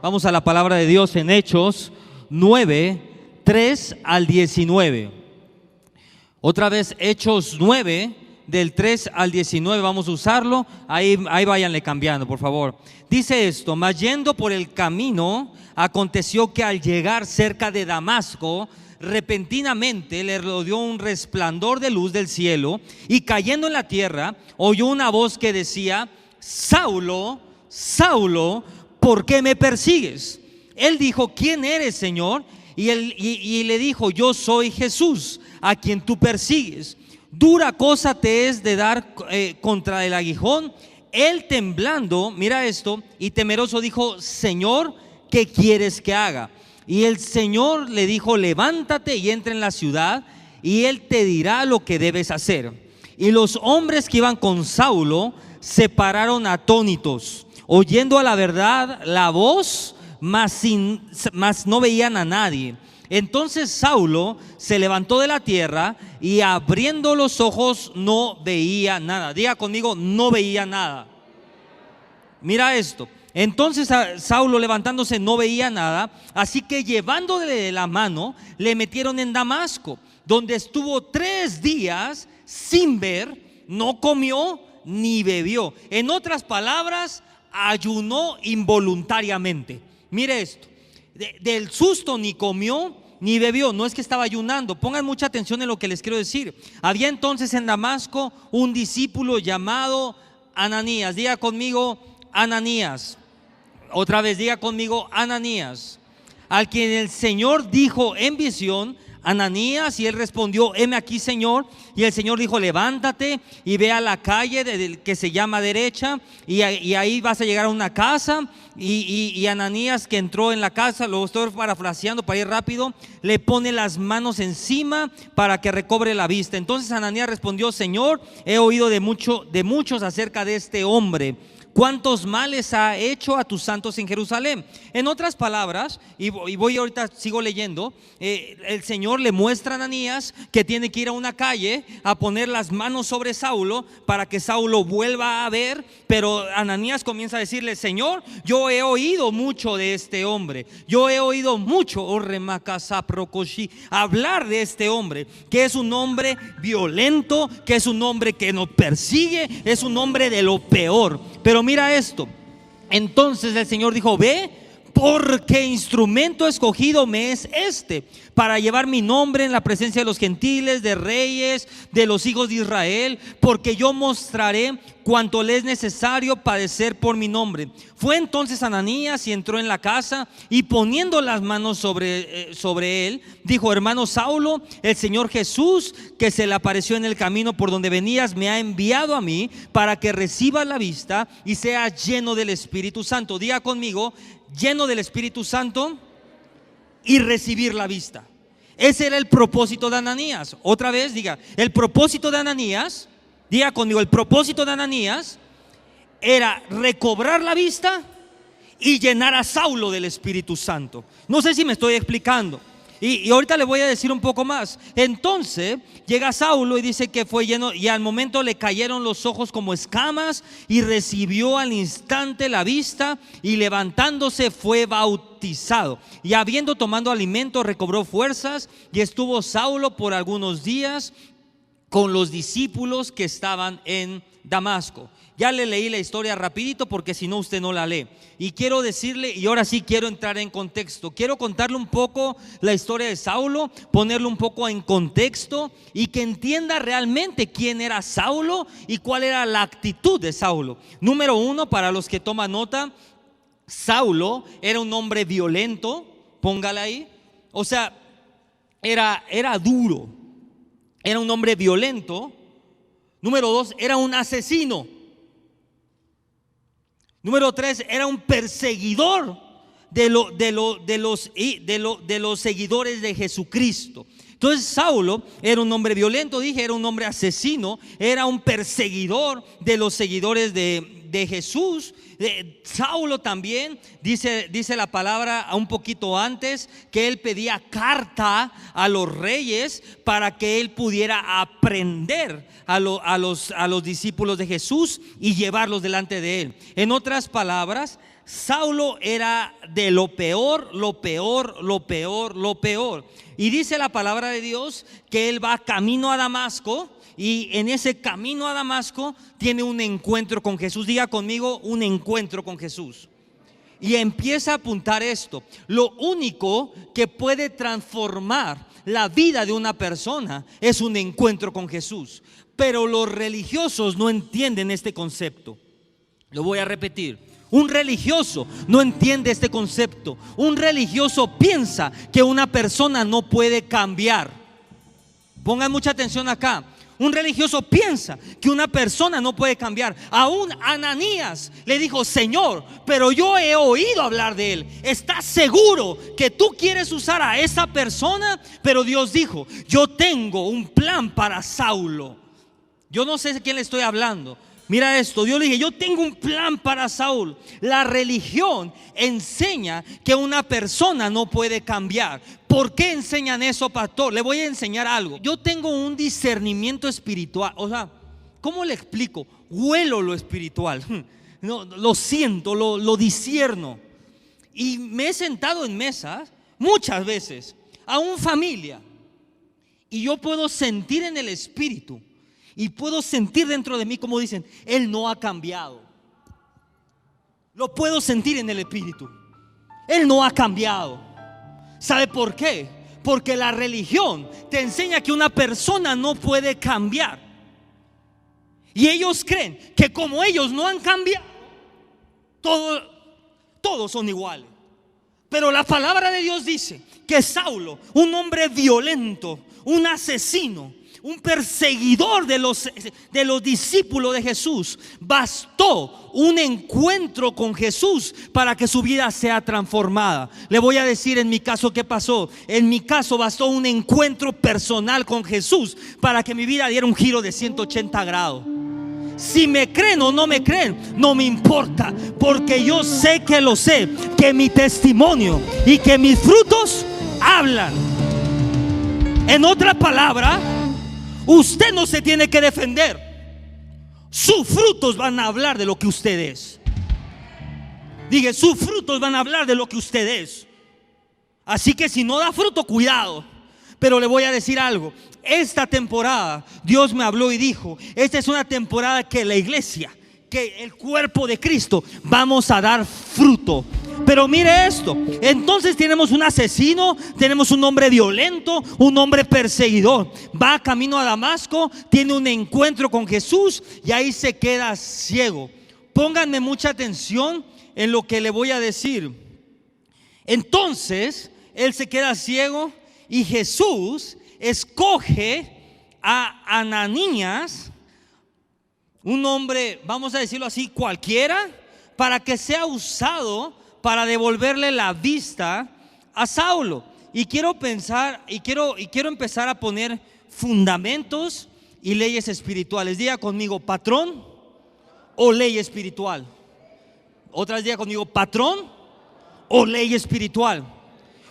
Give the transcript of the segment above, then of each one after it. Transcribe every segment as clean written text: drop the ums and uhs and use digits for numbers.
Vamos a la palabra de Dios en Hechos 9, 3 al 19. Otra vez Hechos 9, del 3 al 19, vamos a usarlo. Ahí váyanle cambiando, por favor. Dice esto: mas yendo por el camino, aconteció que al llegar cerca de Damasco, repentinamente le rodeó un resplandor de luz del cielo, y cayendo en la tierra, oyó una voz que decía: Saulo, Saulo, ¿por qué me persigues? Él dijo: ¿quién eres, Señor? Y le dijo: yo soy Jesús, a quien tú persigues. Dura cosa te es de dar contra el aguijón. Él, temblando, mira esto, y temeroso dijo: Señor, ¿qué quieres que haga? Y el Señor le dijo: levántate y entra en la ciudad, y él te dirá lo que debes hacer. Y los hombres que iban con Saulo se pararon atónitos, oyendo a la verdad la voz, mas no veían a nadie. Entonces Saulo se levantó de la tierra y abriendo los ojos no veía nada. Diga conmigo: no veía nada. Mira esto. Entonces Saulo, levantándose, no veía nada, así que llevándole de la mano le metieron en Damasco, donde estuvo 3 días sin ver, no comió ni bebió. En otras palabras, ayunó involuntariamente. Mire esto: del susto ni comió ni bebió. No es que estaba ayunando. Pongan mucha atención en lo que les quiero decir. Había entonces en Damasco un discípulo llamado Ananías. Diga conmigo: Ananías. Otra vez, diga conmigo: Ananías. Al quien el Señor dijo en visión: Ananías. Y él respondió: heme aquí, Señor. Y el Señor dijo: levántate y ve a la calle que se llama derecha, y ahí vas a llegar a una casa. Y Ananías, que entró en la casa, lo estoy parafraseando para ir rápido, le pone las manos encima para que recobre la vista. Entonces Ananías respondió: Señor, he oído de muchos acerca de este hombre, cuántos males ha hecho a tus santos en Jerusalén. En otras palabras, y voy ahorita, sigo leyendo, el Señor le muestra a Ananías que tiene que ir a una calle a poner las manos sobre Saulo para que Saulo vuelva a ver. Pero Ananías comienza a decirle: Señor, yo he oído mucho de este hombre, yo he oído mucho hablar de este hombre, que es un hombre violento, que es un hombre que nos persigue, es un hombre de lo peor. Pero mira esto. Entonces el Señor dijo: ve, porque instrumento escogido me es este, para llevar mi nombre en la presencia de los gentiles, de reyes, de los hijos de Israel, porque yo mostraré cuánto le es necesario padecer por mi nombre. Fue entonces Ananías y entró en la casa, y poniendo las manos sobre él, dijo: hermano Saulo, el Señor Jesús, que se le apareció en el camino por donde venías, me ha enviado a mí para que recibas la vista y seas lleno del Espíritu Santo. Diga conmigo: lleno del Espíritu Santo y recibir la vista. Ese era el propósito de Ananías. Otra vez, diga: el propósito de Ananías. Diga conmigo: el propósito de Ananías era recobrar la vista y llenar a Saulo del Espíritu Santo. No sé si me estoy explicando. Y ahorita le voy a decir un poco más. Entonces llega Saulo y dice que fue lleno, y al momento le cayeron los ojos como escamas, y recibió al instante la vista, y levantándose fue bautizado. Y habiendo tomado alimento, recobró fuerzas, y estuvo Saulo por algunos días con los discípulos que estaban en Damasco. Ya le leí la historia rapidito, porque si no usted no la lee. Y quiero decirle, y ahora sí quiero entrar en contexto, quiero contarle un poco la historia de Saulo, ponerle un poco en contexto, y que entienda realmente quién era Saulo y cuál era la actitud de Saulo. Número 1, para los que toman nota: Saulo era un hombre violento. Póngale ahí. O sea, era duro, era un hombre violento. Número 2, era un asesino. Número 3, era un perseguidor de los seguidores de Jesucristo. Entonces Saulo era un hombre violento, era un hombre asesino, era un perseguidor de los seguidores de Jesús. Saulo también dice la palabra un poquito antes que él pedía carta a los reyes para que él pudiera aprender a los discípulos de Jesús y llevarlos delante de él. En otras palabras, Saulo era de lo peor, lo peor, lo peor, lo peor. Y dice la palabra de Dios que él va camino a Damasco, y en ese camino a Damasco tiene un encuentro con Jesús. Diga conmigo, un encuentro con Jesús. Y empieza a apuntar esto: lo único que puede transformar la vida de una persona es un encuentro con Jesús. Pero los religiosos no entienden este concepto. Lo voy a repetir: un religioso no entiende este concepto. Un religioso piensa que una persona no puede cambiar. Pongan mucha atención acá. Un religioso piensa que una persona no puede cambiar. Aún Ananías le dijo: Señor, pero yo he oído hablar de él. ¿Estás seguro que tú quieres usar a esa persona? Pero Dios dijo: yo tengo un plan para Saulo. Yo no sé de quién le estoy hablando. Mira esto, Dios le dije: yo tengo un plan para Saúl. La religión enseña que una persona no puede cambiar. ¿Por qué enseñan eso, pastor? Le voy a enseñar algo. Yo tengo un discernimiento espiritual. O sea, ¿cómo le explico? Huelo lo espiritual. No, lo siento, lo discierno. Y me he sentado en mesas muchas veces, aún familia, y yo puedo sentir en el espíritu, y puedo sentir dentro de mí como dicen: él no ha cambiado. Lo puedo sentir en el espíritu. Él no ha cambiado. ¿Sabe por qué? Porque la religión te enseña que una persona no puede cambiar. Y ellos creen que como ellos no han cambiado, todos son iguales. Pero la palabra de Dios dice que Saulo, un hombre violento, un asesino, un perseguidor de los discípulos de Jesús, bastó un encuentro con Jesús para que su vida sea transformada. Le voy a decir en mi caso qué pasó. En mi caso bastó un encuentro personal con Jesús para que mi vida diera un giro de 180 grados. Si me creen o no me creen, no me importa, porque yo sé que lo sé, que mi testimonio y que mis frutos hablan. En otra palabra, usted no se tiene que defender. Sus frutos van a hablar de lo que usted es. Dije, sus frutos van a hablar de lo que usted es. Así que si no da fruto, cuidado. Pero le voy a decir algo. Esta temporada Dios me habló y dijo: esta es una temporada que la iglesia, que el cuerpo de Cristo, vamos a dar fruto. Pero mire esto, entonces tenemos un asesino, tenemos un hombre violento, un hombre perseguidor. Va camino a Damasco, tiene un encuentro con Jesús y ahí se queda ciego. Pónganme mucha atención en lo que le voy a decir. Entonces él se queda ciego y Jesús escoge a Ananías, un hombre, vamos a decirlo así, cualquiera, para que sea usado para devolverle la vista a Saulo. Y quiero pensar y quiero empezar a poner fundamentos y leyes espirituales. Diga conmigo: patrón o ley espiritual. Otra vez diga conmigo: patrón o ley espiritual.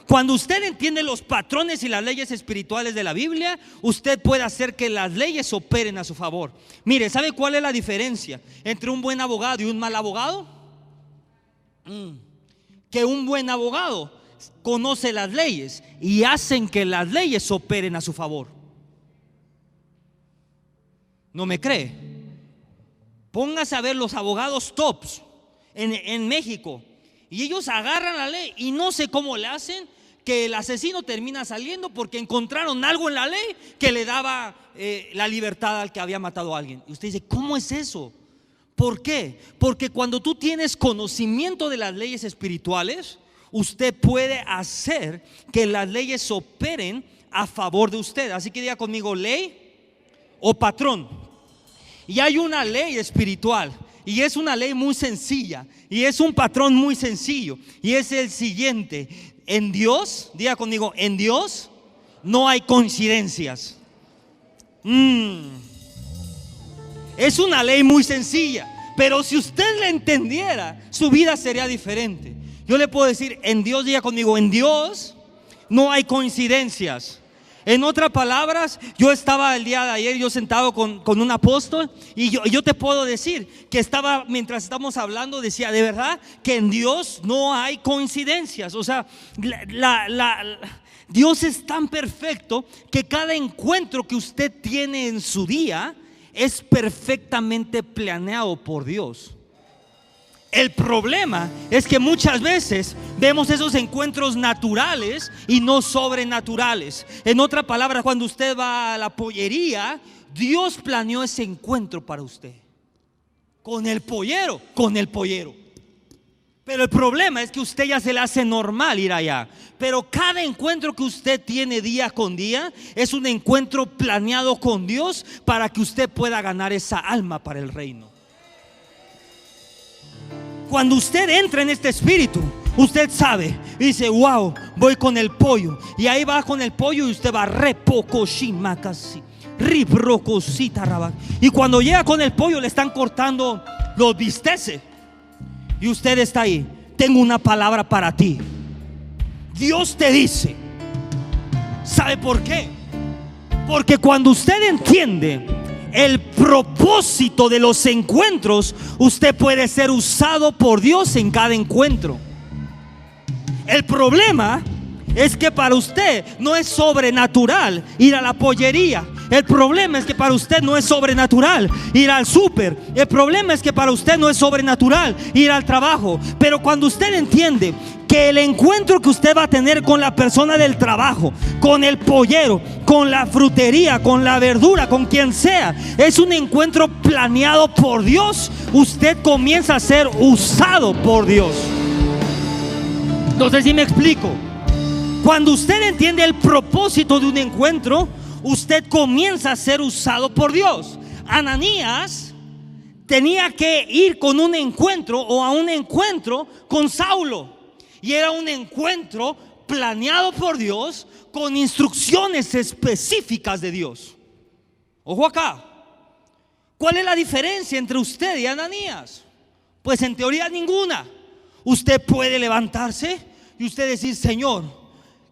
Cuando usted entiende los patrones y las leyes espirituales de la Biblia, usted puede hacer que las leyes operen a su favor. Mire, ¿sabe cuál es la diferencia entre un buen abogado y un mal abogado? Que un buen abogado conoce las leyes y hacen que las leyes operen a su favor. ¿No me cree? Póngase a ver los abogados tops en México, y ellos agarran la ley y no sé cómo le hacen que el asesino termina saliendo porque encontraron algo en la ley que le daba la libertad al que había matado a alguien. Y usted dice: ¿cómo es eso? ¿Por qué? Porque cuando tú tienes conocimiento de las leyes espirituales, usted puede hacer que las leyes operen a favor de usted. Así que diga conmigo: ley o patrón. Y hay una ley espiritual, y es una ley muy sencilla, y es un patrón muy sencillo, y es el siguiente: en Dios, diga conmigo, en Dios no hay coincidencias. Es una ley muy sencilla, pero si usted la entendiera, su vida sería diferente. Yo le puedo decir: en Dios, diga conmigo, en Dios no hay coincidencias. En otras palabras, yo estaba el día de ayer, yo sentado con un apóstol, y yo te puedo decir que estaba, mientras estamos hablando, decía, de verdad que en Dios no hay coincidencias. O sea, Dios es tan perfecto que cada encuentro que usted tiene en su día es perfectamente planeado por Dios. El problema es que muchas veces vemos esos encuentros naturales y no sobrenaturales. En otras palabras, cuando usted va a la pollería, Dios planeó ese encuentro para usted. Con el pollero. Pero el problema es que usted ya se le hace normal ir allá. Pero cada encuentro que usted tiene día con día es un encuentro planeado con Dios para que usted pueda ganar esa alma para el reino. Cuando usted entra en este espíritu, usted sabe y dice, wow, voy con el pollo. Y ahí va con el pollo y usted va y cuando llega con el pollo le están cortando los bisteces. Y usted está ahí. Tengo una palabra para ti. Dios te dice. ¿Sabe por qué? Porque cuando usted entiende el propósito de los encuentros, usted puede ser usado por Dios en cada encuentro. El problema es que para usted no es sobrenatural ir a la pollería. El problema es que para usted no es sobrenatural ir al súper. El problema es que para usted no es sobrenatural ir al trabajo. Pero cuando usted entiende que el encuentro que usted va a tener con la persona del trabajo, con el pollero, con la frutería, con la verdura, con quien sea, es un encuentro planeado por Dios, usted comienza a ser usado por Dios. No sé si me explico. Cuando usted entiende el propósito de un encuentro, usted comienza a ser usado por Dios. Ananías tenía que ir con un encuentro o a un encuentro con Saulo. Y era un encuentro planeado por Dios con instrucciones específicas de Dios. Ojo acá. ¿Cuál es la diferencia entre usted y Ananías? Pues en teoría ninguna. Usted puede levantarse y usted decir, Señor,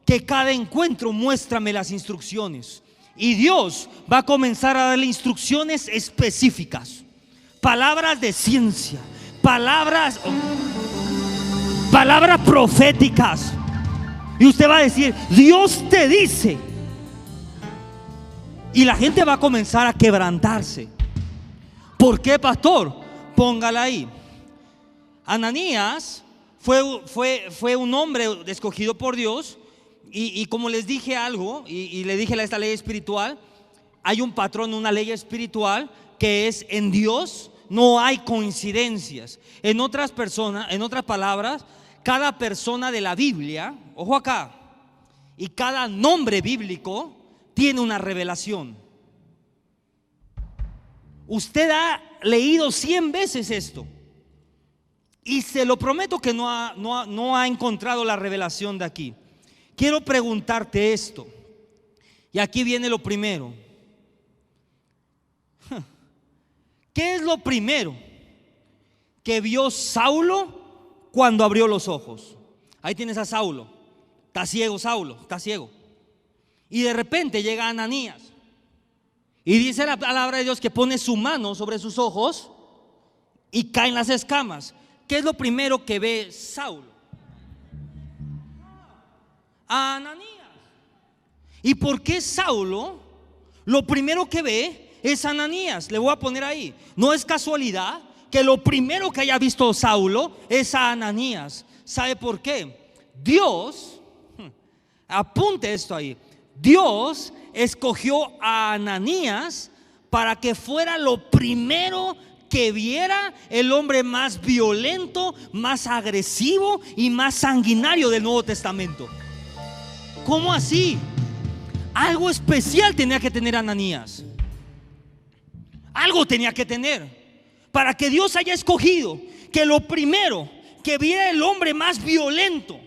que cada encuentro muéstrame las instrucciones. Y Dios va a comenzar a darle instrucciones específicas, palabras de ciencia, palabras proféticas. Y usted va a decir, Dios te dice. Y la gente va a comenzar a quebrantarse. ¿Por qué, pastor? Póngala ahí. Ananías fue un hombre escogido por Dios. Y como les dije algo, y le dije esta ley espiritual, hay un patrón, una ley espiritual que es: en Dios no hay coincidencias. En otras palabras, cada persona de la Biblia, ojo acá, y cada nombre bíblico tiene una revelación. Usted ha leído 100 veces esto y se lo prometo que no ha encontrado la revelación de aquí. Quiero preguntarte esto, y aquí viene lo primero. ¿Qué es lo primero que vio Saulo cuando abrió los ojos? Ahí tienes a Saulo. Está ciego Saulo, está ciego. Y de repente llega Ananías y dice la palabra de Dios que pone su mano sobre sus ojos y caen las escamas. ¿Qué es lo primero que ve Saulo? A Ananías. ¿Y por qué Saulo lo primero que ve es Ananías? Le voy a poner ahí. No es casualidad que lo primero que haya visto Saulo es a Ananías. ¿Sabe por qué? Dios, apunte esto ahí, Dios escogió a Ananías para que fuera lo primero que viera el hombre más violento, más agresivo y más sanguinario del Nuevo Testamento. ¿Cómo así? Algo especial tenía que tener Ananías. Algo tenía que tener para que Dios haya escogido que lo primero que viera el hombre más violento.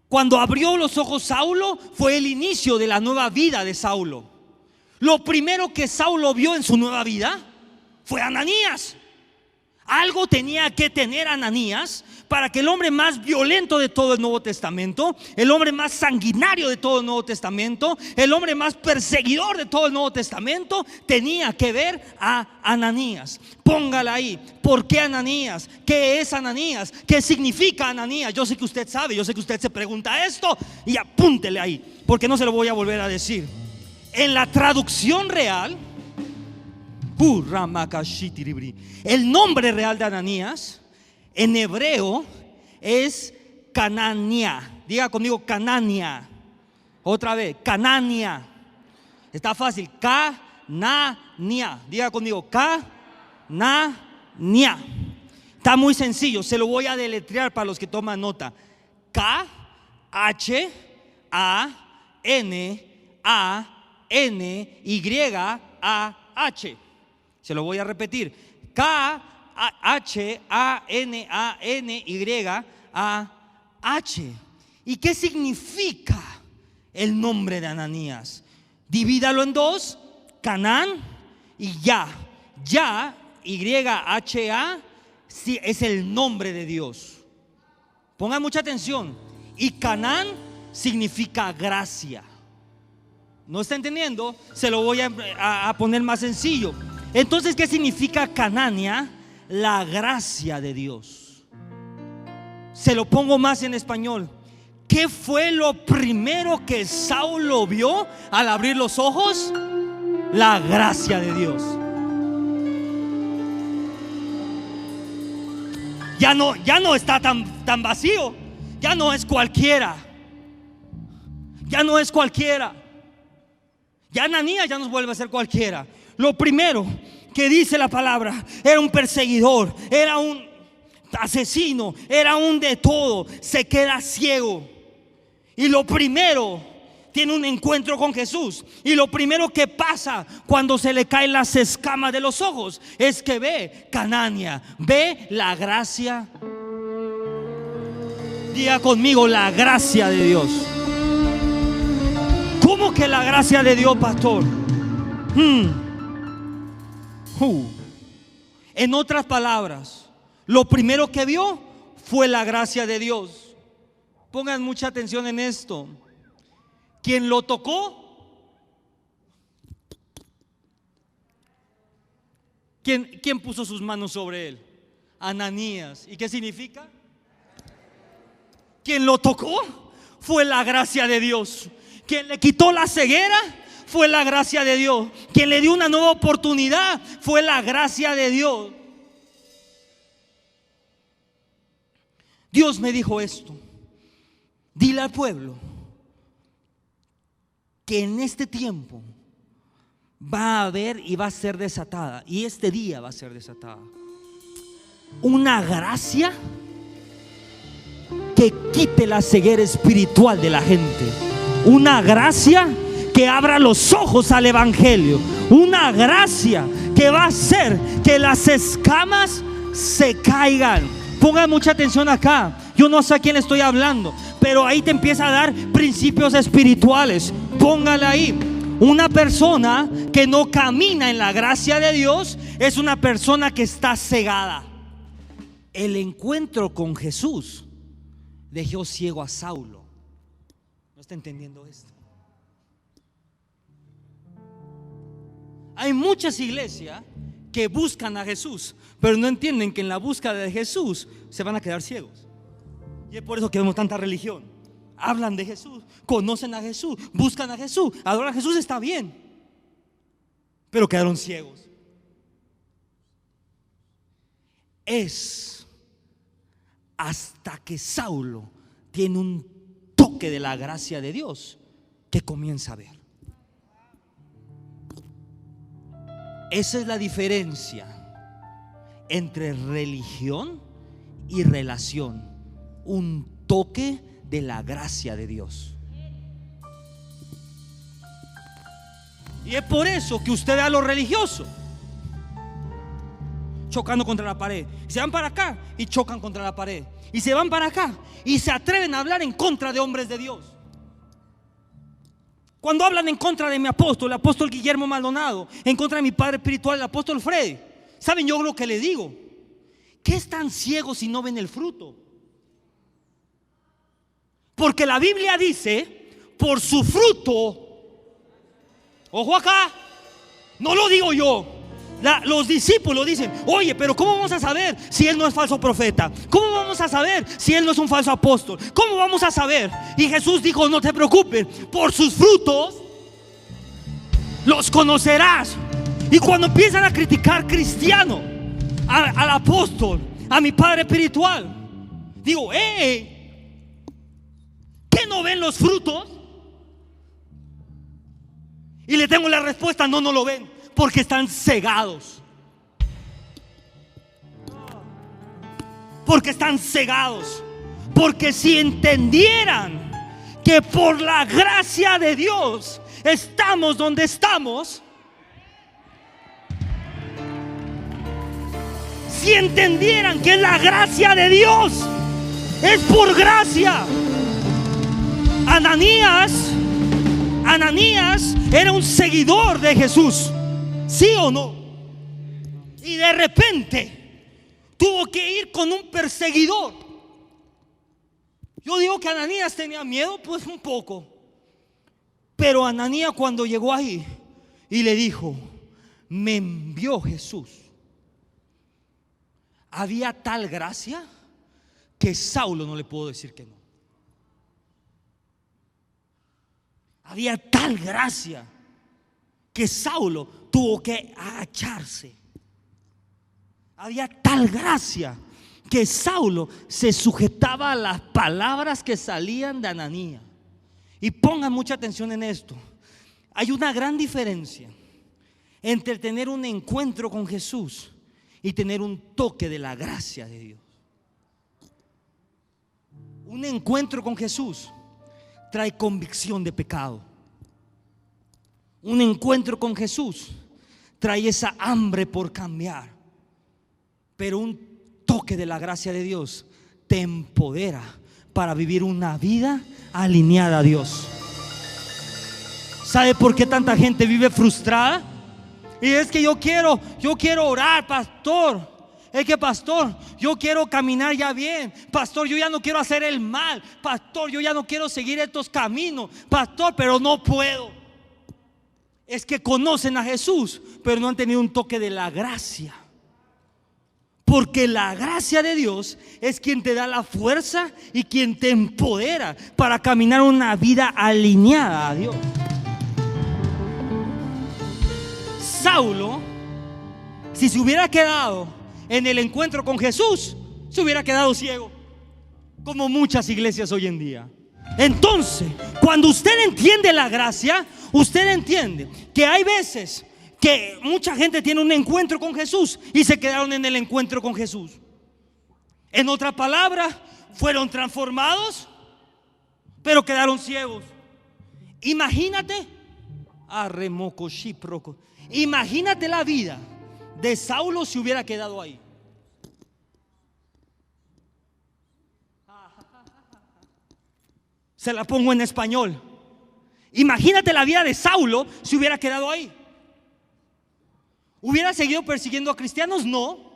Cuando abrió los ojos Saulo, fue el inicio de la nueva vida de Saulo. Lo primero que Saulo vio en su nueva vida fue Ananías. Algo tenía que tener Ananías para que el hombre más violento de todo el Nuevo Testamento, el hombre más sanguinario de todo el Nuevo Testamento, el hombre más perseguidor de todo el Nuevo Testamento, tenía que ver a Ananías. Póngala ahí. ¿Por qué Ananías? ¿Qué es Ananías? ¿Qué significa Ananías? Yo sé que usted sabe, yo sé que usted se pregunta esto y apúntele ahí, porque no se lo voy a volver a decir. En la traducción real, el nombre real de Ananías en hebreo es Canania. Diga conmigo Canania. Otra vez, Canania. Está fácil, Canania. Diga conmigo Canania. Está muy sencillo, se lo voy a deletrear para los que toman nota. K-H-A-N-A-N-Y-A-H. Se lo voy a repetir. K-H-A-N-A-N-Y-A-H. ¿Y qué significa el nombre de Ananías? Divídalo en dos: Canán y Ya. Ya, Y-H-A, sí, es el nombre de Dios. Pongan mucha atención. Y Canán significa gracia. ¿No está entendiendo? Se lo voy a poner más sencillo. Entonces, ¿qué significa Canania? La gracia de Dios. Se lo pongo más en español. ¿Qué fue lo primero que Saulo vio al abrir los ojos? La gracia de Dios. Ya no está tan vacío. Ya no es cualquiera. Ya no es cualquiera. Ya Ananías ya no vuelve a ser cualquiera. Lo primero que dice la palabra: era un perseguidor, era un asesino, era un de todo. Se queda ciego. Y lo primero, tiene un encuentro con Jesús. Y lo primero que pasa cuando se le caen las escamas de los ojos es que ve Canania, ve la gracia. Diga conmigo, la gracia de Dios. ¿Cómo que la gracia de Dios, pastor? En otras palabras, lo primero que vio fue la gracia de Dios. Pongan mucha atención en esto. Quien lo tocó, ¿quién puso sus manos sobre él? Ananías. ¿Y qué significa? Quien lo tocó fue la gracia de Dios. Quien le quitó la ceguera fue la gracia de Dios. Quien le dio una nueva oportunidad fue la gracia de Dios. Dios me dijo esto: dile al pueblo que en este tiempo va a haber y va a ser desatada, y este día va a ser desatada, una gracia que quite la ceguera espiritual de la gente. Una gracia que abra los ojos al evangelio. Una gracia que va a hacer que las escamas se caigan. Pongan mucha atención acá. Yo no sé a quién le estoy hablando, pero ahí te empieza a dar principios espirituales. Póngala ahí. Una persona que no camina en la gracia de Dios es una persona que está cegada. El encuentro con Jesús dejó ciego a Saulo. ¿No está entendiendo esto? Hay muchas iglesias que buscan a Jesús, pero no entienden que en la búsqueda de Jesús se van a quedar ciegos. Y es por eso que vemos tanta religión. Hablan de Jesús, conocen a Jesús, buscan a Jesús, adoran a Jesús, está bien, pero quedaron ciegos. Es hasta que Saulo tiene un toque de la gracia de Dios que comienza a ver. Esa es la diferencia entre religión y relación. Un toque de la gracia de Dios. Y es por eso que usted ve a los religiosos chocando contra la pared. Se van para acá y chocan contra la pared. Y se van para acá y se atreven a hablar en contra de hombres de Dios. Cuando hablan en contra de mi apóstol, el apóstol Guillermo Maldonado, en contra de mi padre espiritual, el apóstol Freddy, ¿saben yo lo que le digo? qué están ciegos si no ven el fruto? Porque la Biblia dice, por su fruto. Ojo acá, no lo digo yo. Los discípulos dicen, oye, pero ¿cómo vamos a saber si él no es falso profeta? ¿Cómo vamos a saber si él no es un falso apóstol? ¿Cómo vamos a saber? Y Jesús dijo, no te preocupes, por sus frutos los conocerás. Y cuando empiezan a criticar cristiano, al apóstol, a mi padre espiritual, digo, ¿qué no ven los frutos? Y le tengo la respuesta, no lo ven, porque están cegados. Porque están cegados. Porque si entendieran que por la gracia de Dios estamos donde estamos, si entendieran que la gracia de Dios es por gracia. Ananías era un seguidor de Jesús, ¿sí o no? Y de repente tuvo que ir con un perseguidor. Yo digo que Ananías tenía miedo, pues un poco. Pero Ananías, cuando llegó ahí y le dijo, me envió Jesús, había tal gracia que Saulo no le pudo decir que no. Había tal gracia que Saulo tuvo que agacharse. Había tal gracia que Saulo se sujetaba a las palabras que salían de Ananías. Y pongan mucha atención en esto. Hay una gran diferencia entre tener un encuentro con Jesús y tener un toque de la gracia de Dios. Un encuentro con Jesús trae convicción de pecado. Un encuentro con Jesús trae esa hambre por cambiar. Pero un toque de la gracia de Dios te empodera para vivir una vida alineada a Dios. ¿Sabe por qué tanta gente vive frustrada? Y es que yo quiero orar, pastor. Es que, pastor, yo quiero caminar ya bien. Pastor, yo ya no quiero hacer el mal. Pastor, yo ya no quiero seguir estos caminos. Pastor, pero no puedo. Es que conocen a Jesús, pero no han tenido un toque de la gracia. Porque la gracia de Dios es quien te da la fuerza y quien te empodera para caminar una vida alineada a Dios. Saulo, si se hubiera quedado en el encuentro con Jesús, se hubiera quedado ciego, como muchas iglesias hoy en día. Entonces, cuando usted entiende la gracia, usted entiende que hay veces que mucha gente tiene un encuentro con Jesús y se quedaron en el encuentro con Jesús. En otra palabra, fueron transformados, pero quedaron ciegos. Imagínate, imagínate la vida de Saulo si hubiera quedado ahí. Se la pongo en español. Imagínate la vida de Saulo si hubiera quedado ahí. ¿Hubiera seguido persiguiendo a cristianos? No.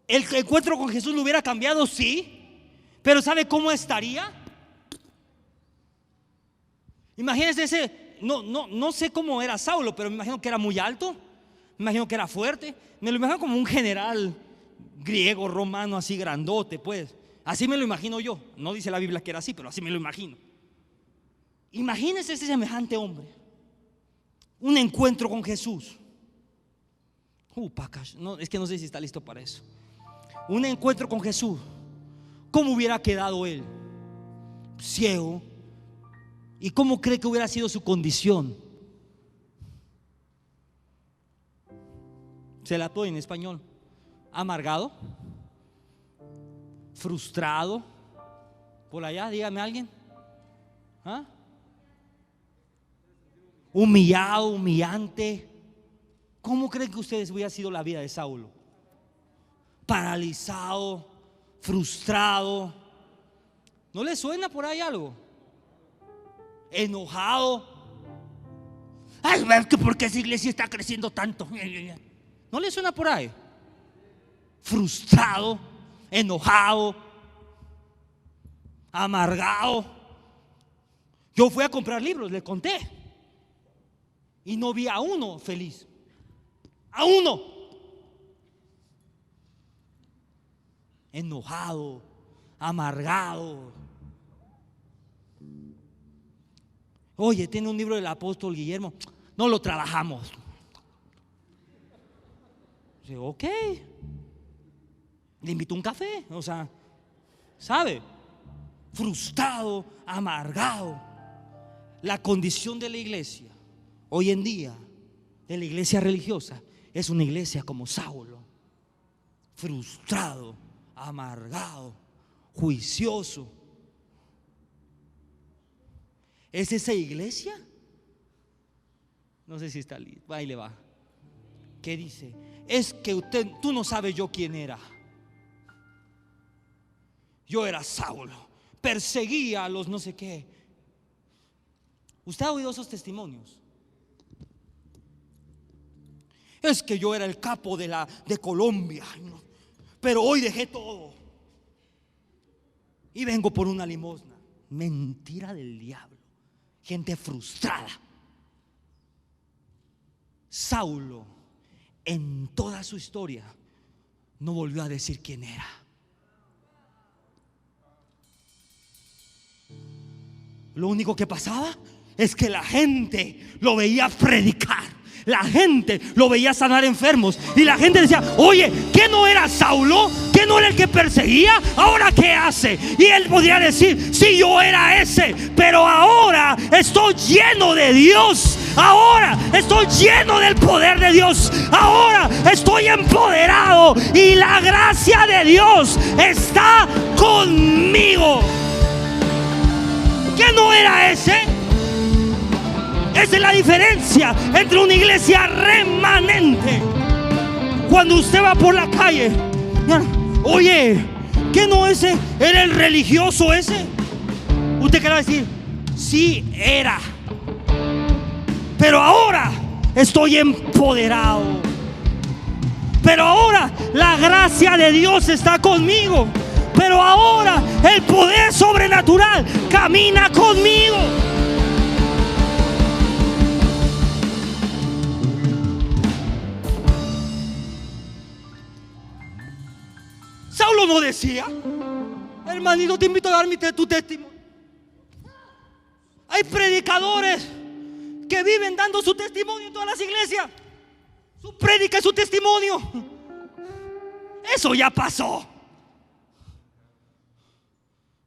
¿El encuentro con Jesús lo hubiera cambiado? Sí. Pero ¿sabe cómo estaría? Imagínense ese, no sé cómo era Saulo, pero me imagino que era muy alto. Me imagino que era fuerte. Me lo imagino como un general griego, romano, así grandote, pues. Así me lo imagino yo. No dice la Biblia que era así, pero así me lo imagino. Imagínense ese semejante hombre. Un encuentro con Jesús. No, es que no sé si está listo para eso. Un encuentro con Jesús. ¿Cómo hubiera quedado él? Ciego. ¿Y cómo cree que hubiera sido su condición? Se la doy en español. Amargado, frustrado. Por allá, dígame alguien. ¿Ah? Humillado, humillante. ¿Cómo creen que ustedes hubiera sido la vida de Saulo? Paralizado, frustrado. ¿No le suena por ahí algo? Enojado. Ay, ¿por qué esa iglesia está creciendo tanto? ¿No le suena por ahí? frustrado, enojado, amargado. Yo fui a comprar libros, le conté, y no vi a uno feliz, a uno. Enojado, amargado. Oye, tiene un libro del apóstol Guillermo, no lo trabajamos. Digo, ok, le invito un café, o sea, ¿sabe? Frustrado, amargado. La condición de la iglesia hoy en día, de la iglesia religiosa, es una iglesia como Saulo, frustrado, amargado, juicioso. ¿Es esa iglesia? No sé si está listo, ahí le va. ¿Qué dice? Es que tú no sabes yo quién era. Yo era Saulo, perseguía a los no sé qué. ¿Usted ha oído esos testimonios? Es que yo era el capo de Colombia, pero hoy dejé todo y vengo por una limosna. Mentira del diablo. Gente frustrada. Saulo, en toda su historia, no volvió a decir quién era. Lo único que pasaba es que la gente lo veía predicar, la gente lo veía sanar enfermos, y la gente decía: oye, ¿qué no era Saulo? ¿Qué no era el que perseguía? ¿Ahora qué hace? Y él podría decir: sí, yo era ese, pero ahora estoy lleno de Dios. Ahora estoy lleno del poder de Dios. Ahora estoy empoderado y la gracia de Dios está conmigo. ¿Qué no era ese? Esa es la diferencia entre una iglesia remanente. Cuando usted va por la calle, oye, ¿qué no ese? ¿Era el religioso ese? Usted querrá decir: sí, era, pero ahora estoy empoderado. Pero ahora la gracia de Dios está conmigo. Pero ahora el poder sobrenatural camina conmigo. Saulo no decía: hermanito, te invito a dar tu testimonio. Hay predicadores que viven dando su testimonio en todas las iglesias. Su prédica es su testimonio. Eso ya pasó.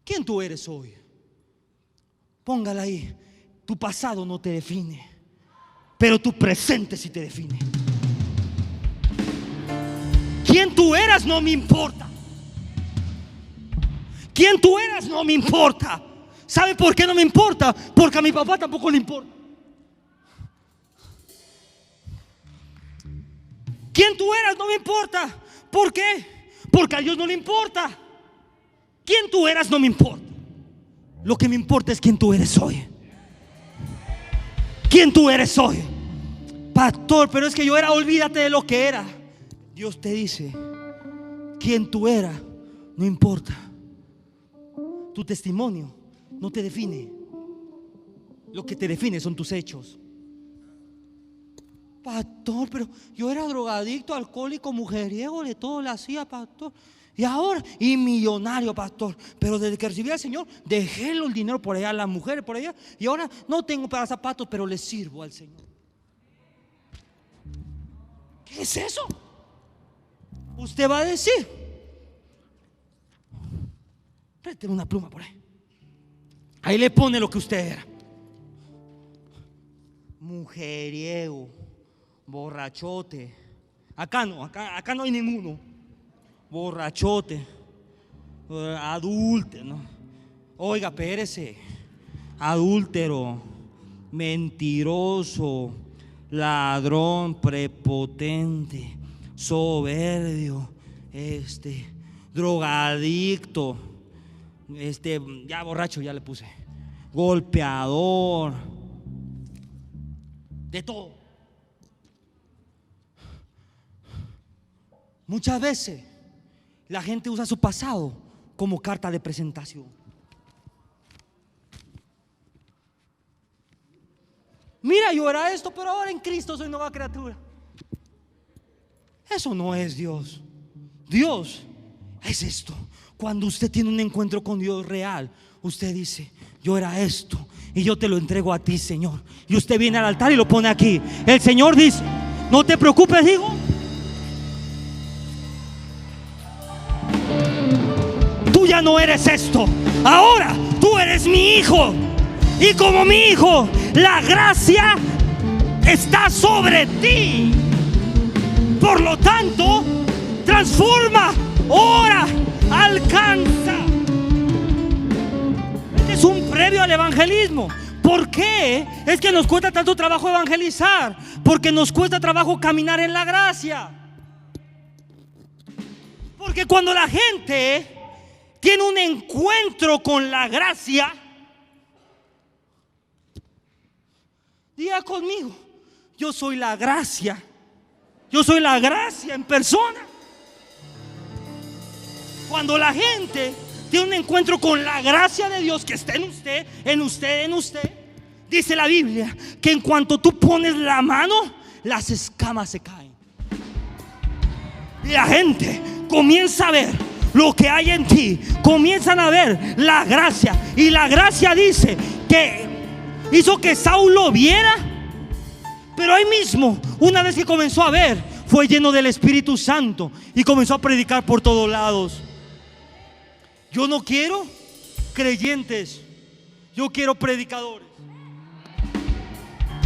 ¿Quién tú eres hoy? Póngala ahí. Tu pasado no te define, pero tu presente sí te define. ¿Quién tú eras? No me importa. ¿Quién tú eras? No me importa. ¿Sabe por qué no me importa? Porque a mi papá tampoco le importa. ¿Quién tú eras? No me importa. ¿Por qué? Porque a Dios no le importa. ¿Quién tú eras? No me importa. Lo que me importa es quién tú eres hoy. ¿Quién tú eres hoy? Pastor, pero es que yo era, olvídate de lo que era. Dios te dice: quién tú eras no importa. Tu testimonio no te define. Lo que te define son tus hechos. Pastor, pero yo era drogadicto, alcohólico, mujeriego, de todo le hacía, pastor. Y ahora, y millonario, pastor. Pero desde que recibí al Señor, dejé el dinero por allá, las mujeres por allá. Y ahora no tengo para zapatos, pero le sirvo al Señor. ¿Qué es eso? Usted va a decir: présteme una pluma por ahí. Ahí le pone lo que usted era: mujeriego, borrachote. Acá no hay ninguno. Borrachote, adúltero, ¿no? Oiga, espérese. Adúltero, mentiroso, ladrón, prepotente, soberbio, drogadicto, ya borracho ya le puse, golpeador, de todo. Muchas veces la gente usa su pasado como carta de presentación. Mira, yo era esto, pero ahora en Cristo soy nueva criatura. Eso no es Dios. Dios es esto. Cuando usted tiene un encuentro con Dios real, usted dice: yo era esto y yo te lo entrego a ti, Señor. Y usted viene al altar y lo pone aquí. El Señor dice: no te preocupes, hijo. Tú ya no eres esto. Ahora tú eres mi hijo. Y como mi hijo, la gracia está sobre ti. Por lo tanto, transforma, ora, alcanza. Este es un previo al evangelismo. ¿Por qué es que nos cuesta tanto trabajo evangelizar? Porque nos cuesta trabajo caminar en la gracia. Porque cuando la gente tiene un encuentro con la gracia, diga conmigo: yo soy la gracia. Yo soy la gracia en persona. Cuando la gente tiene un encuentro con la gracia de Dios que está en usted, en usted, en usted, dice la Biblia que en cuanto tú pones la mano, las escamas se caen. Y la gente comienza a ver lo que hay en ti. Comienzan a ver la gracia. Y la gracia dice que hizo que Saulo viera. Pero ahí mismo, una vez que comenzó a ver, fue lleno del Espíritu Santo y comenzó a predicar por todos lados. Yo no quiero creyentes, yo quiero predicadores.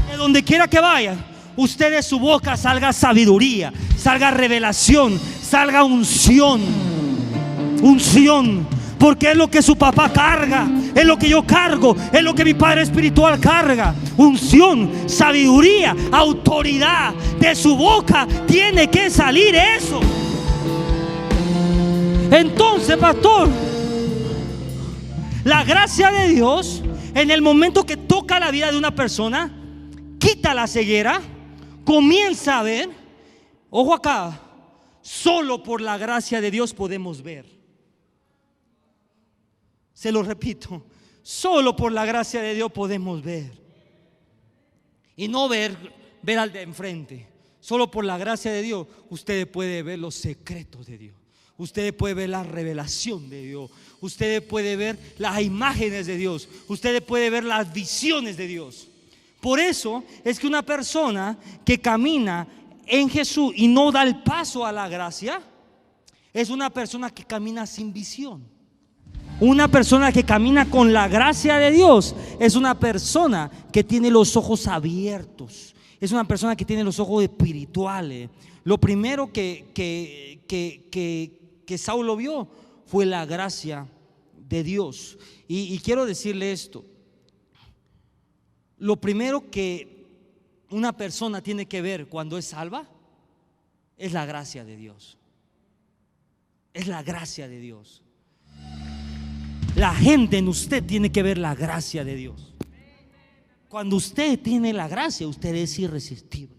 De donde quiera que vayan, usted de su boca salga sabiduría, salga revelación, salga unción. Unción. Porque es lo que su papá carga, es lo que yo cargo, es lo que mi padre espiritual carga. Unción, sabiduría, autoridad. De su boca tiene que salir eso. Entonces, pastor, la gracia de Dios, en el momento que toca la vida de una persona, quita la ceguera, comienza a ver. Ojo acá, solo por la gracia de Dios podemos ver. Se lo repito, solo por la gracia de Dios podemos ver. Y no ver al de enfrente. Solo por la gracia de Dios usted puede ver los secretos de Dios. Usted puede ver la revelación de Dios. Usted puede ver las imágenes de Dios. Usted puede ver las visiones de Dios. Por eso es que una persona que camina en Jesús y no da el paso a la gracia, es una persona que camina sin visión. Una persona que camina con la gracia de Dios es una persona que tiene los ojos abiertos. Es una persona que tiene los ojos espirituales. Lo primero que Saulo vio fue la gracia de Dios. Y quiero decirle esto: lo primero que una persona tiene que ver cuando es salva es la gracia de Dios. Es la gracia de Dios. La gente en usted tiene que ver la gracia de Dios. Cuando usted tiene la gracia, usted es irresistible.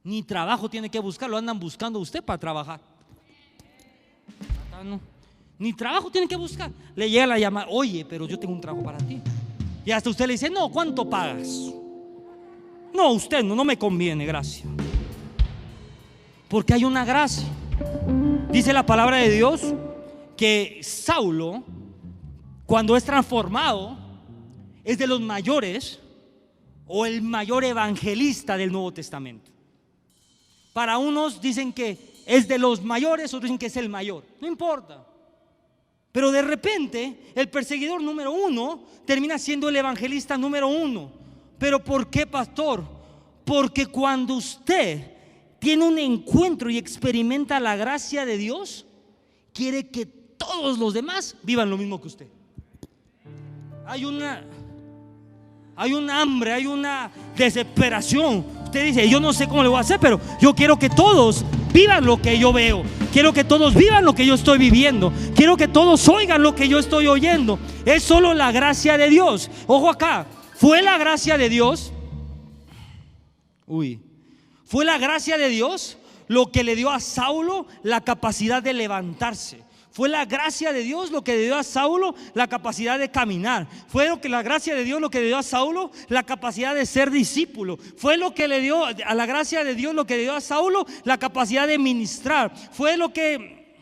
Ni trabajo tiene que buscar, lo andan buscando usted para trabajar. No. Ni trabajo tiene que buscar. Le llega la llamada: oye, pero yo tengo un trabajo para ti. Y hasta usted le dice: no, ¿cuánto pagas? No, usted no me conviene, gracias. Porque hay una gracia. Dice la palabra de Dios que Saulo, cuando es transformado, es de los mayores o el mayor evangelista del Nuevo Testamento. Para unos dicen que es de los mayores, otros dicen que es el mayor. No importa. Pero de repente el perseguidor número uno termina siendo el evangelista número uno. ¿Pero por qué, pastor? Porque cuando usted tiene un encuentro y experimenta la gracia de Dios, quiere que todos los demás vivan lo mismo que usted. Hay un hambre, hay una desesperación. Usted dice: yo no sé cómo le voy a hacer, pero yo quiero que todos vivan lo que yo veo. Quiero que todos vivan lo que yo estoy viviendo. Quiero que todos oigan lo que yo estoy oyendo. Es solo la gracia de Dios. Ojo acá, fue la gracia de Dios. Fue la gracia de Dios lo que le dio a Saulo la capacidad de levantarse. Fue la gracia de Dios lo que le dio a Saulo la capacidad de caminar. Fue la gracia de Dios lo que le dio a Saulo la capacidad de ser discípulo. Fue lo que le dio a la gracia de Dios lo que le dio a Saulo la capacidad de ministrar. Fue lo que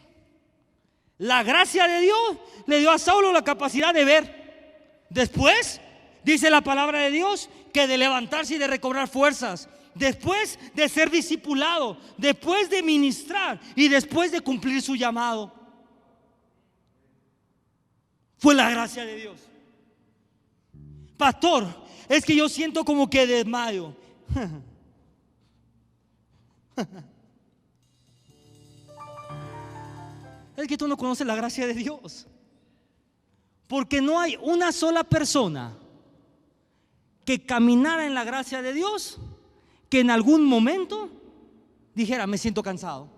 la gracia de Dios le dio a Saulo la capacidad de ver. Después dice la palabra de Dios que de levantarse y de recobrar fuerzas. Después de ser discipulado, después de ministrar y después de cumplir su llamado. Fue la gracia de Dios. Pastor, es que yo siento como que desmayo. Es que tú no conoces la gracia de Dios. Porque no hay una sola persona que caminara en la gracia de Dios que en algún momento dijera: me siento cansado.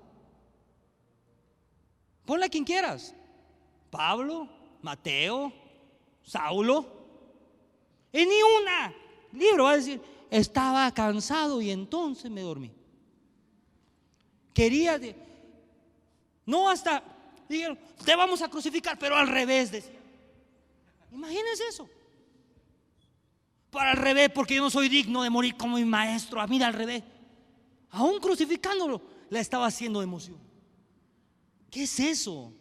Ponle a quien quieras. Pablo, Mateo, Saulo. En ni una libro va a decir: estaba cansado y entonces me dormí. No, hasta dijeron: te vamos a crucificar, pero al revés, decía. Imagínense eso. Para al revés, porque yo no soy digno de morir como mi maestro. Mira, al revés. Aún crucificándolo, la estaba haciendo de emoción. ¿Qué es eso?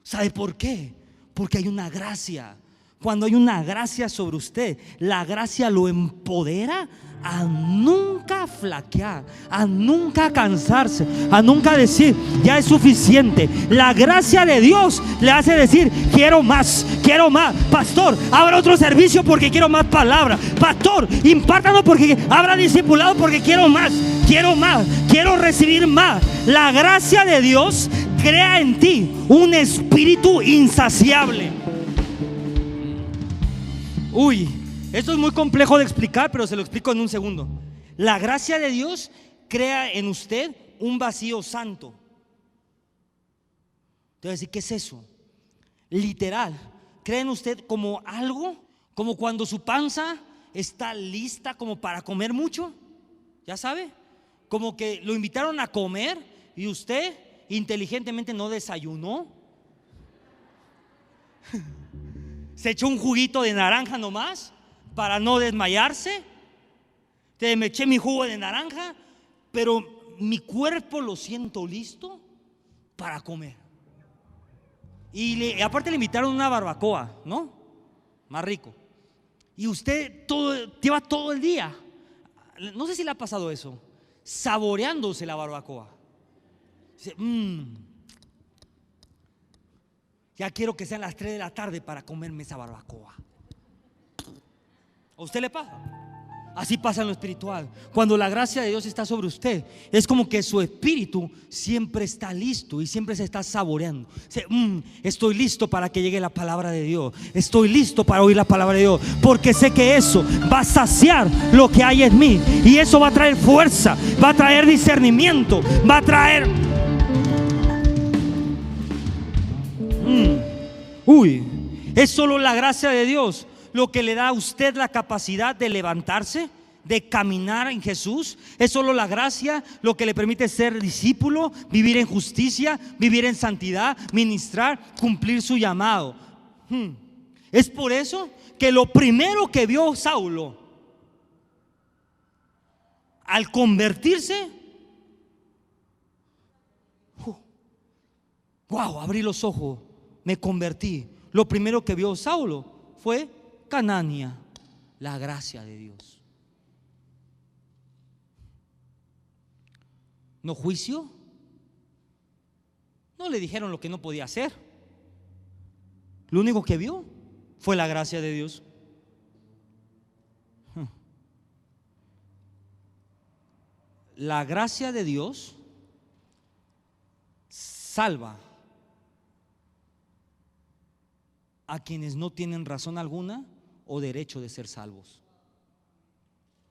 ¿Sabe por qué? Porque hay una gracia. Cuando hay una gracia sobre usted, la gracia lo empodera a nunca flaquear, a nunca cansarse, a nunca decir: ya es suficiente. La gracia de Dios le hace decir: quiero más, quiero más. Pastor, abra otro servicio porque quiero más palabra. Pastor, impártanos porque abra discipulado porque quiero más, quiero recibir más. La gracia de Dios crea en ti un espíritu insaciable. Uy, esto es muy complejo de explicar, pero se lo explico en un segundo. La gracia de Dios crea en usted un vacío santo. Te voy a decir: ¿qué es eso? Literal, crea en usted como algo, como cuando su panza está lista como para comer mucho. ¿Ya sabe? Como que lo invitaron a comer y usted inteligentemente no desayunó. Se echó un juguito de naranja nomás para no desmayarse. Me eché mi jugo de naranja, pero mi cuerpo lo siento listo para comer. Y aparte le invitaron una barbacoa, ¿no? Más rico. Y usted lleva todo el día, no sé si le ha pasado eso, saboreándose la barbacoa. Dice: ya quiero que sean las 3 de la tarde para comerme esa barbacoa. ¿A usted le pasa? Así pasa en lo espiritual. Cuando la gracia de Dios está sobre usted, es como que su espíritu siempre está listo y siempre se está saboreando. Estoy listo para que llegue la palabra de Dios. Estoy listo para oír la palabra de Dios, porque sé que eso va a saciar lo que hay en mí. Y eso va a traer fuerza, va a traer discernimiento, va a traer... es solo la gracia de Dios lo que le da a usted la capacidad de levantarse, de caminar en Jesús. Es solo la gracia lo que le permite ser discípulo, vivir en justicia, vivir en santidad, ministrar, cumplir su llamado. Es por eso que lo primero que vio Saulo al convertirse, wow, abrí los ojos, me convertí. Lo primero que vio Saulo fue Canania, la gracia de Dios. ¿No juicio? No le dijeron lo que no podía hacer. Lo único que vio fue la gracia de Dios. La gracia de Dios salva a quienes no tienen razón alguna o derecho de ser salvos.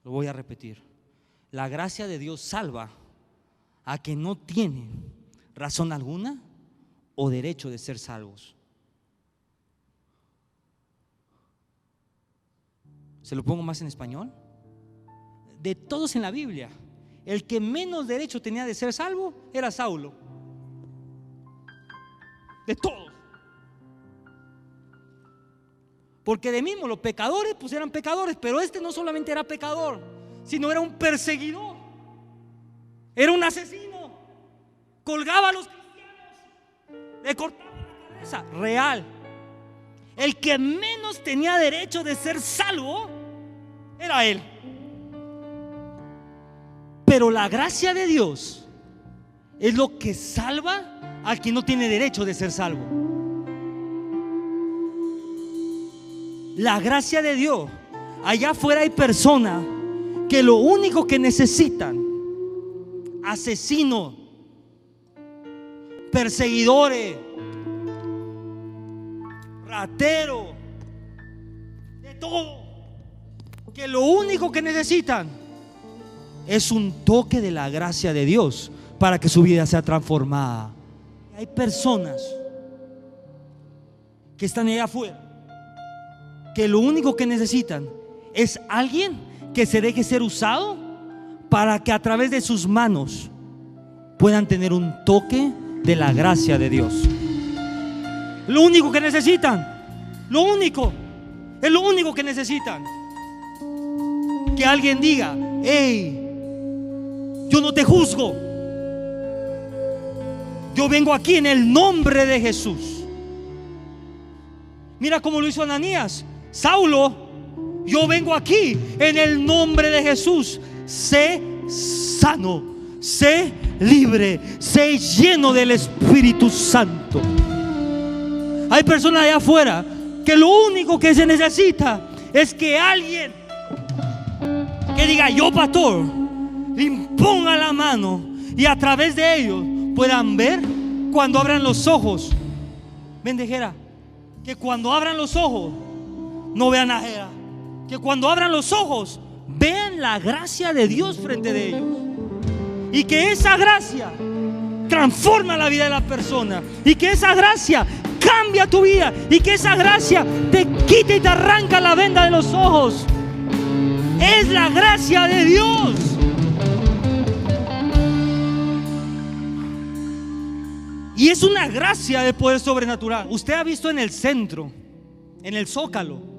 Lo voy a repetir. La gracia de Dios salva a quienes no tienen razón alguna o derecho de ser salvos. ¿Se lo pongo más en español? De todos en la Biblia, el que menos derecho tenía de ser salvo era Saulo. De todos. Porque de mismo los pecadores pues eran pecadores, pero este no solamente era pecador, sino era un perseguidor, era un asesino, colgaba a los cristianos, le cortaba la cabeza, real. El que menos tenía derecho de ser salvo era él. Pero la gracia de Dios es lo que salva al que no tiene derecho de ser salvo. La gracia de Dios. Allá afuera hay personas que lo único que necesitan, asesinos, perseguidores, rateros, de todo, que lo único que necesitan es un toque de la gracia de Dios para que su vida sea transformada. Hay personas que están allá afuera que lo único que necesitan es alguien que se deje ser usado para que a través de sus manos puedan tener un toque de la gracia de Dios. Lo único que necesitan, lo único, es lo único que necesitan. Que alguien diga: hey, yo no te juzgo, yo vengo aquí en el nombre de Jesús. Mira cómo lo hizo Ananías. Saulo, yo vengo aquí en el nombre de Jesús. Sé sano, sé libre, sé lleno del Espíritu Santo. Hay personas allá afuera que lo único que se necesita es que alguien que diga: yo, pastor, le imponga la mano, y a través de ellos puedan ver cuando abran los ojos. Bendejera, que cuando abran los ojos no vean ajera, que cuando abran los ojos vean la gracia de Dios frente de ellos, y que esa gracia transforma la vida de la persona, y que esa gracia cambia tu vida, y que esa gracia te quita y te arranca la venda de los ojos. Es la gracia de Dios. Y es una gracia de poder sobrenatural. Usted ha visto en el centro, en el Zócalo,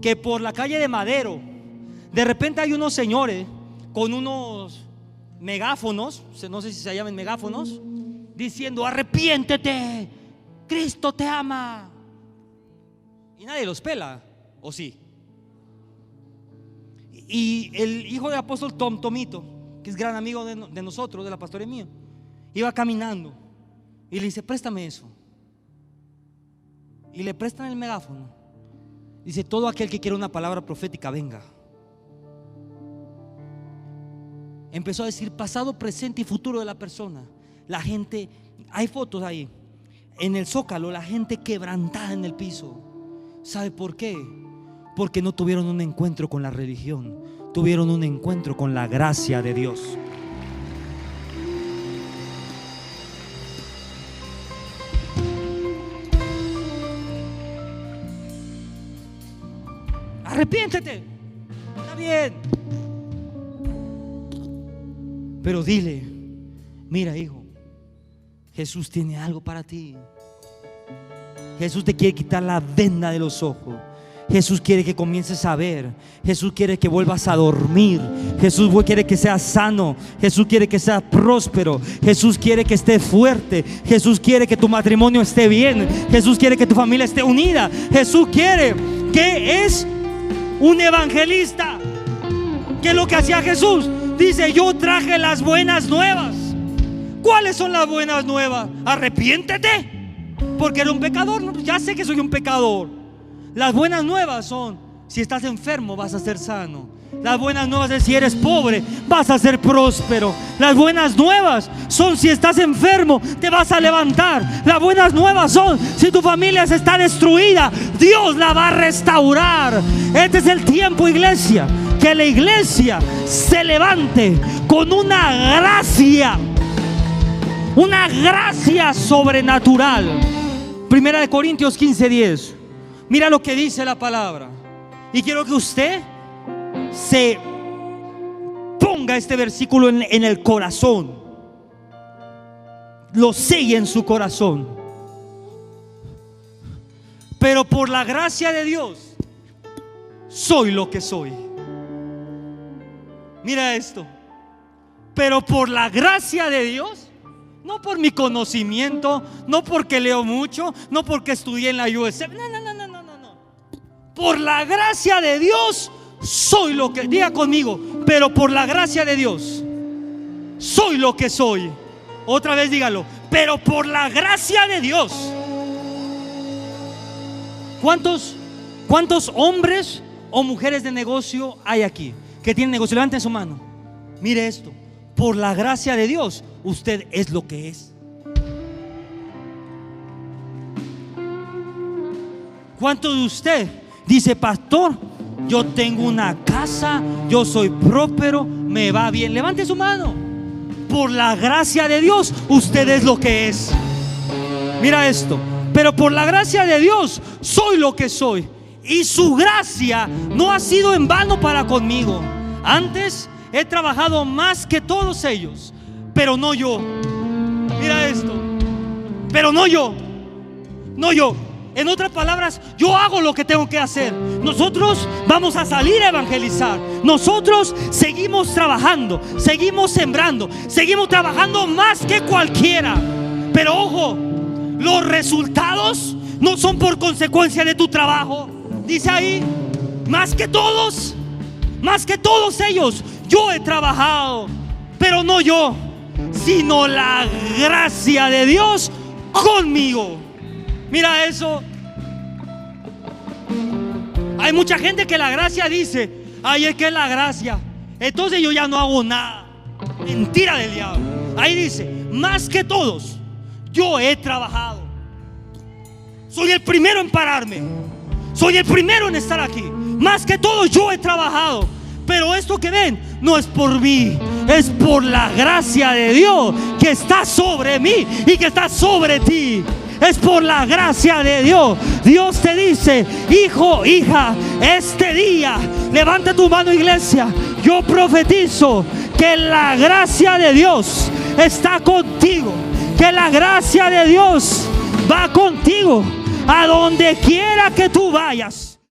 que por la calle de Madero de repente hay unos señores con unos megáfonos, no sé si se llaman megáfonos, diciendo: arrepiéntete, Cristo te ama. Y nadie los pela, ¿o sí? Y el hijo del apóstol Tomito, que es gran amigo de nosotros, de la pastoría mía, iba caminando y le dice: préstame eso. Y le prestan el megáfono. Dice: todo aquel que quiera una palabra profética, venga. Empezó a decir pasado, presente y futuro de la persona. La gente, hay fotos ahí en el Zócalo, la gente quebrantada en el piso. ¿Sabe por qué? Porque no tuvieron un encuentro con la religión, tuvieron un encuentro con la gracia de Dios. Arrepiéntete, está bien, pero dile: mira, hijo, Jesús tiene algo para ti. Jesús te quiere quitar la venda de los ojos. Jesús quiere que comiences a ver. Jesús quiere que vuelvas a dormir. Jesús quiere que seas sano. Jesús quiere que seas próspero. Jesús quiere que estés fuerte. Jesús quiere que tu matrimonio esté bien. Jesús quiere que tu familia esté unida. Jesús quiere que es un evangelista. ¿Qué es lo que hacía Jesús? Dice: yo traje las buenas nuevas. ¿Cuáles son las buenas nuevas? Arrepiéntete, porque era un pecador. No, ya sé que soy un pecador. Las buenas nuevas son: si estás enfermo, vas a ser sano. Las buenas nuevas es: si eres pobre, vas a ser próspero. Las buenas nuevas son: si estás enfermo, te vas a levantar. Las buenas nuevas son: si tu familia está destruida, Dios la va a restaurar. Este es el tiempo, iglesia, que la iglesia se levante con una gracia sobrenatural. Primera de Corintios 15:10. Mira lo que dice la palabra. Y quiero que usted se ponga ponga este versículo en el corazón, lo selle en su corazón. Pero por la gracia de Dios soy lo que soy. Mira esto. Pero por la gracia de Dios, no por mi conocimiento, no porque leo mucho, no porque estudié en la USF. No. Por la gracia de Dios soy lo que, diga conmigo, pero por la gracia de Dios soy lo que soy. Otra vez dígalo, pero por la gracia de Dios. ¿Cuántos hombres o mujeres de negocio hay aquí que tienen negocio? Levanten su mano. Mire esto, por la gracia de Dios usted es lo que es. ¿Cuánto de usted dice, pastor, yo tengo una casa, yo soy próspero, me va bien? Levante su mano. Por la gracia de Dios usted es lo que es. Mira esto, pero por la gracia de Dios soy lo que soy. Y su gracia no ha sido en vano para conmigo. Antes he trabajado más que todos ellos, pero no yo. Mira esto, pero no yo. En otras palabras, yo hago lo que tengo que hacer. Nosotros vamos a salir a evangelizar. Nosotros seguimos trabajando, seguimos sembrando, seguimos trabajando más que cualquiera. Pero ojo, los resultados no son por consecuencia de tu trabajo. Dice ahí, más que todos ellos, yo he trabajado, pero no yo, sino la gracia de Dios conmigo. Mira eso. Hay mucha gente que la gracia dice, ay, es que es la gracia, entonces yo ya no hago nada. Mentira del diablo. Ahí dice, más que todos, yo he trabajado. Soy el primero en pararme, soy el primero en estar aquí. Más que todos yo he trabajado. Pero esto que ven no es por mí, es por la gracia de Dios que está sobre mí y que está sobre ti. Es por la gracia de Dios. Dios te dice, hijo, hija, este día, levanta tu mano, iglesia. Yo profetizo que la gracia de Dios está contigo, que la gracia de Dios va contigo a donde quiera que tú vayas.